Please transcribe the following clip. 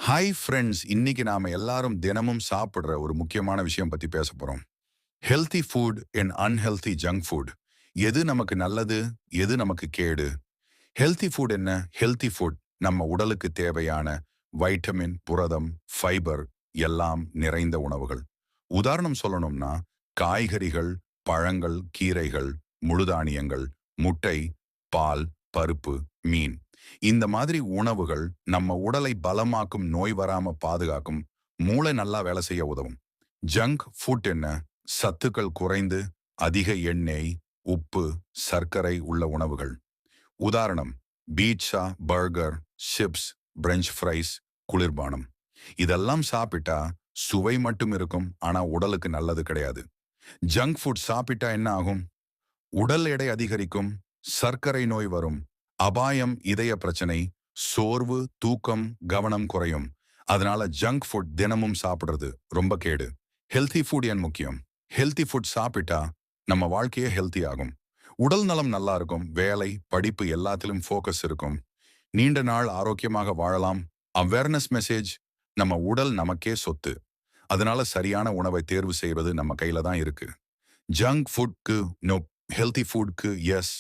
Hi friends, இன்னைக்கு நாம எல்லாரும் தினமும் சாப்பிடுற ஒரு முக்கியமான விஷயம் பத்தி பேச போறோம். Healthy food and unhealthy junk food. எது நமக்கு நல்லது, எது நமக்கு கேடு? ஹெல்தி ஃபுட் என்ன? ஹெல்தி ஃபுட் நம்ம உடலுக்கு தேவையான வைட்டமின், புரதம், ஃபைபர் எல்லாம் நிறைந்த உணவுகள். உதாரணம் சொல்லணும்னா காய்கறிகள், பழங்கள், கீரைகள், முழுதானியங்கள், முட்டை, பால், பருப்பு, மீன். இந்த மாதிரி உணவுகள் நம்ம உடலை பலமாக்கும், நோய் வராம பாதுகாக்கும், மூளை நல்லா வேலை செய்ய உதவும். ஜங்க் ஃபுட் என்ன? சத்துக்கள் குறைந்து அதிக எண்ணெய், உப்பு, சர்க்கரை உள்ள உணவுகள். உதாரணம் pizza, burger, chips, French fries, குளிர்பானம். இதெல்லாம் சாப்பிட்டா சுவை மட்டும் இருக்கும், ஆனா உடலுக்கு நல்லது கிடையாது. ஜங்க் ஃபுட் சாப்பிட்டா என்ன ஆகும்? உடல் எடை அதிகரிக்கும், சர்க்கரை நோய் வரும், அபாயம் இதய பிரச்சனை, சோர்வு, தூக்கம், கவனம் குறையும். அதனால ஜங்க் ஃபுட் தினமும் சாப்பிடுறது ரொம்ப கேடு. ஹெல்தி ஃபுட் ஏன் முக்கியம்? ஹெல்தி ஃபுட் சாப்பிட்டா நம்ம வாழ்க்கையே ஹெல்த்தி ஆகும். உடல் நலம் நல்லா இருக்கும், வேலை, படிப்பு எல்லாத்திலும் ஃபோக்கஸ் இருக்கும். நீண்ட நாள் ஆரோக்கியமாக வாழலாம். அவேர்னஸ் மெசேஜ்: நம்ம உடல் நமக்கே சொத்து. அதனால சரியான உணவை தேர்வு செய்வது நம்ம கையில தான் இருக்கு. ஜங்க் ஃபுட்க்கு நோ, ஹெல்தி ஃபுட்க்கு எஸ்.